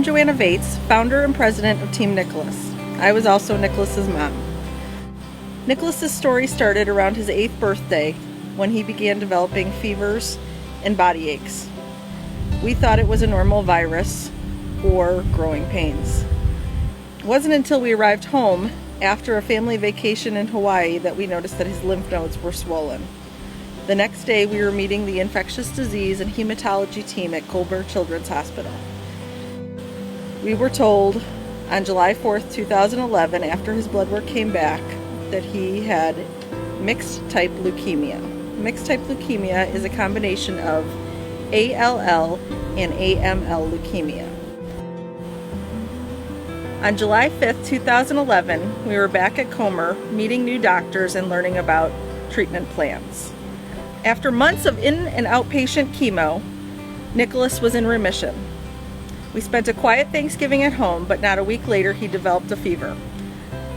Joanna Vates, founder and president of Team Nicholas. I was also Nicholas's mom. Nicholas's story started around his 8th birthday when he began developing fevers and body aches. We thought it was a normal virus or growing pains. It wasn't until we arrived home after a family vacation in Hawaii that we noticed that his lymph nodes were swollen. The next day, we were meeting the infectious disease and hematology team at Goldberg Children's Hospital. We were told on July 4th, 2011, after his blood work came back, that he had mixed type leukemia. Mixed type leukemia is a combination of ALL and AML leukemia. On July 5th, 2011, we were back at Comer meeting new doctors and learning about treatment plans. After months of in and outpatient chemo, Nicholas was in remission. We spent a quiet Thanksgiving at home, but not a week later he developed a fever.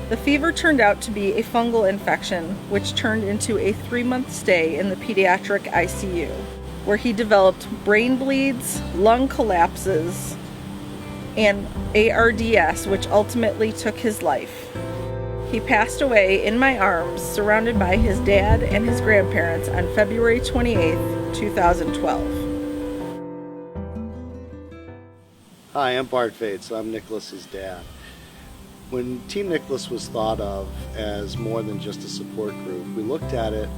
The fever turned out to be a fungal infection, which turned into a 3-month stay in the pediatric ICU, where he developed brain bleeds, lung collapses, and ARDS, which ultimately took his life. He passed away in my arms, surrounded by his dad and his grandparents on February 28th, 2012. Hi, I'm Bart Vates. I'm Nicholas's dad. When Team Nicholas was thought of as more than just a support group, we looked at it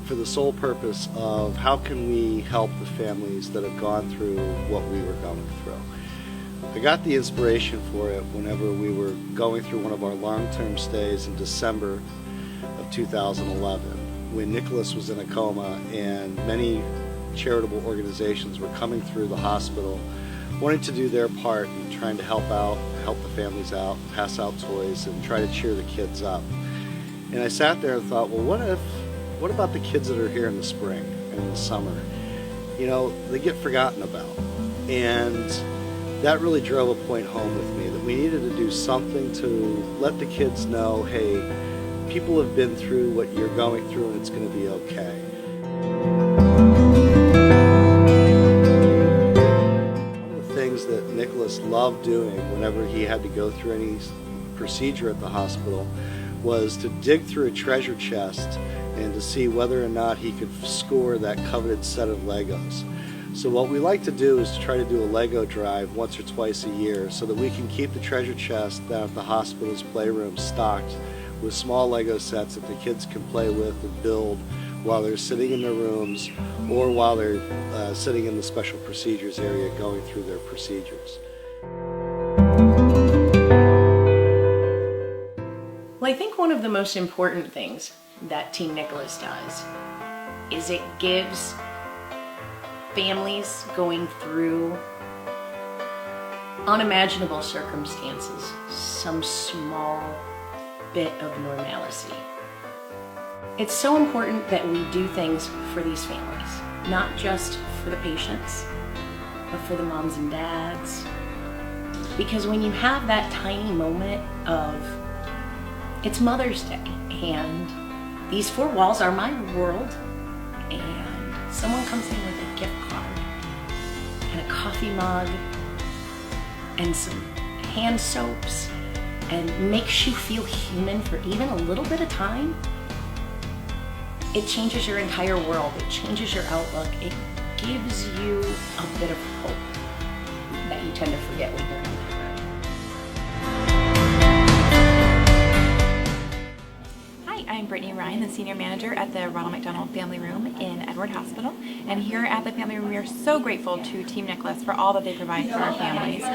for the sole purpose of how can we help the families that have gone through what we were going through. I got the inspiration for it whenever we were going through one of our long-term stays in December of 2011, when Nicholas was in a coma and many charitable organizations were coming through the hospital wanting to do their part in trying to help the families out, pass out toys, and try to cheer the kids up. And I sat there and thought, well, what about the kids that are here in the spring and in the summer? You know, they get forgotten about. And that really drove a point home with me, that we needed to do something to let the kids know, hey, people have been through what you're going through and it's going to be okay. One of the things that Nicholas loved doing whenever he had to go through any procedure at the hospital was to dig through a treasure chest and to see whether or not he could score that coveted set of Legos. So what we like to do is to try to do a Lego drive once or twice a year so that we can keep the treasure chest down at the hospital's playroom stocked with small Lego sets that the kids can play with and build while they're sitting in their rooms or while they're sitting in the special procedures area going through their procedures. Well, I think one of the most important things that Team Nicholas does is it gives families going through unimaginable circumstances some small bit of normalcy. It's so important that we do things for these families, not just for the patients, but for the moms and dads. Because when you have that tiny moment of, it's Mother's Day, and these 4 walls are my world, and someone comes in with a gift card and a coffee mug and some hand soaps and makes you feel human for even a little bit of time, it changes your entire world. It changes your outlook. It gives you a bit of hope that you tend to forget when you're in that room. I'm Brittany Ryan, the Senior Manager at the Ronald McDonald Family Room in Edward Hospital. And here at the Family Room, we are so grateful to Team Nicholas for all that they provide for our families.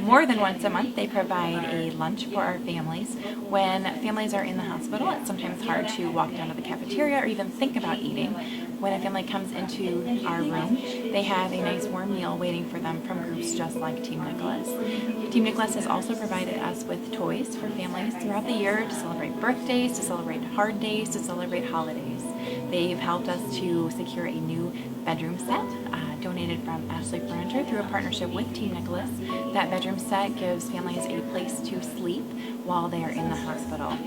More than once a month, they provide a lunch for our families. When families are in the hospital, it's sometimes hard to walk down to the cafeteria or even think about eating. When a family comes into our room, they have a nice warm meal waiting for them from groups just like Team Nicholas. Team Nicholas has also provided us with toys for families throughout the year to celebrate birthdays, to celebrate hard days, to celebrate holidays. They've helped us to secure a new bedroom set donated from Ashley Furniture through a partnership with Team Nicholas. That bedroom set gives families a place to sleep while they are in the hospital.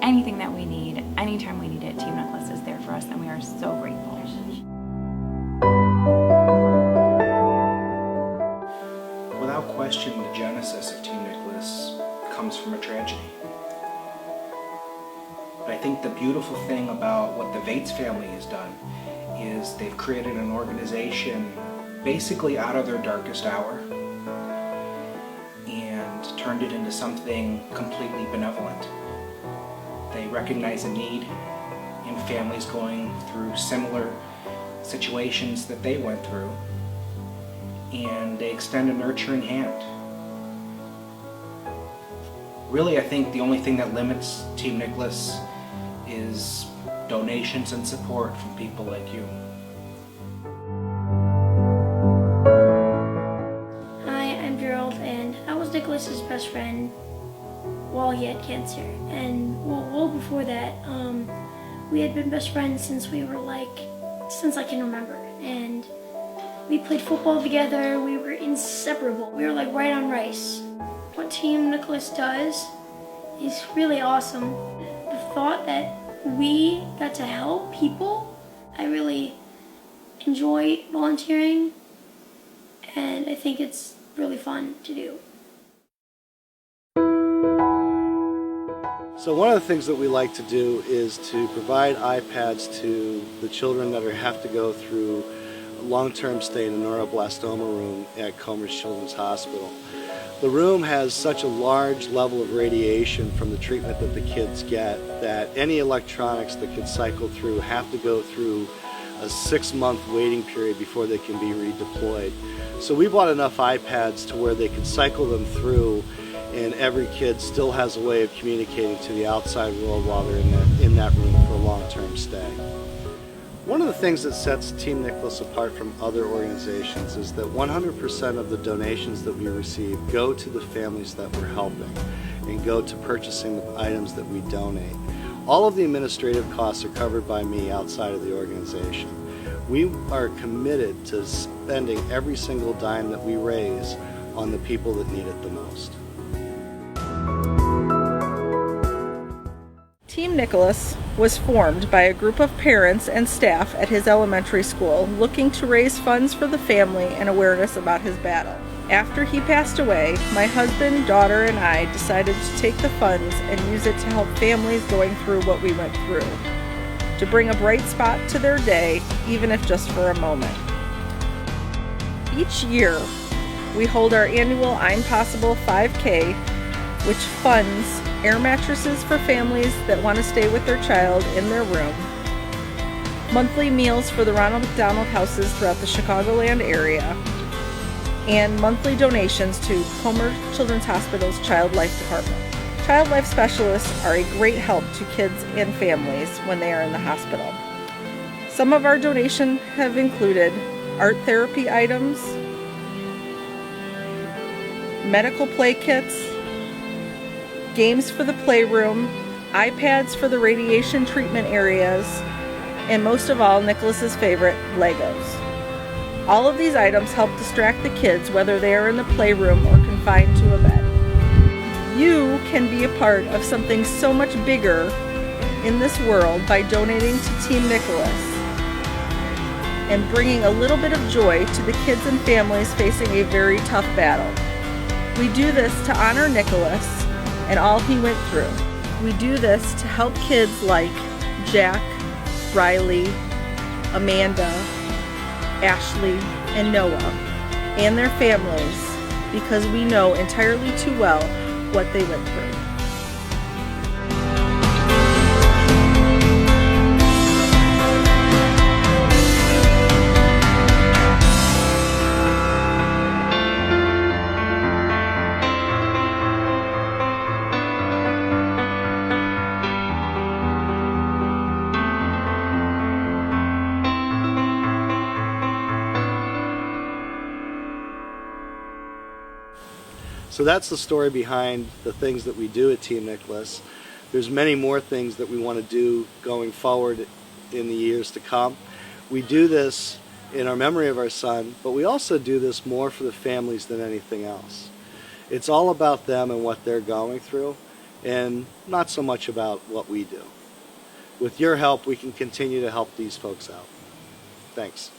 Anything that we need, anytime we need it, Team Nicholas is there for us, and we are so grateful. Without question, the genesis of Team Nicholas comes from a tragedy. But I think the beautiful thing about what the Vates family has done is they've created an organization basically out of their darkest hour and turned it into something completely benevolent. They recognize a need in families going through similar situations that they went through, and they extend a nurturing hand. Really, I think the only thing that limits Team Nicholas is donations and support from people like you. Hi, I'm Gerald, and I was Nicholas's best friend while he had cancer. And well before that, we had been best friends since since I can remember. And we played football together. We were inseparable. We were like right on rice. What Team Nicholas does is really awesome. The thought that we got to help people, I really enjoy volunteering, and I think it's really fun to do. So one of the things that we like to do is to provide iPads to the children that have to go through a long-term stay in a neuroblastoma room at Comer's Children's Hospital. The room has such a large level of radiation from the treatment that the kids get that any electronics that could cycle through have to go through a 6-month waiting period before they can be redeployed. So we bought enough iPads to where they could cycle them through, and every kid still has a way of communicating to the outside world while they're in that room for a long-term stay. One of the things that sets Team Nicholas apart from other organizations is that 100% of the donations that we receive go to the families that we're helping and go to purchasing the items that we donate. All of the administrative costs are covered by me outside of the organization. We are committed to spending every single dime that we raise on the people that need it the most. Team Nicholas was formed by a group of parents and staff at his elementary school looking to raise funds for the family and awareness about his battle. After he passed away, my husband, daughter, and I decided to take the funds and use it to help families going through what we went through, to bring a bright spot to their day, even if just for a moment. Each year, we hold our annual I'm Possible 5K, which funds air mattresses for families that want to stay with their child in their room, monthly meals for the Ronald McDonald houses throughout the Chicagoland area, and monthly donations to Comer Children's Hospital's Child Life Department. Child Life Specialists are a great help to kids and families when they are in the hospital. Some of our donations have included art therapy items, medical play kits, games for the playroom, iPads for the radiation treatment areas, and most of all, Nicholas's favorite, Legos. All of these items help distract the kids whether they are in the playroom or confined to a bed. You can be a part of something so much bigger in this world by donating to Team Nicholas and bringing a little bit of joy to the kids and families facing a very tough battle. We do this to honor Nicholas and all he went through. We do this to help kids like Jack, Riley, Amanda, Ashley, and Noah, and their families, because we know entirely too well what they went through. So that's the story behind the things that we do at Team Nicholas. There's many more things that we want to do going forward in the years to come. We do this in our memory of our son, but we also do this more for the families than anything else. It's all about them and what they're going through, and not so much about what we do. With your help, we can continue to help these folks out. Thanks.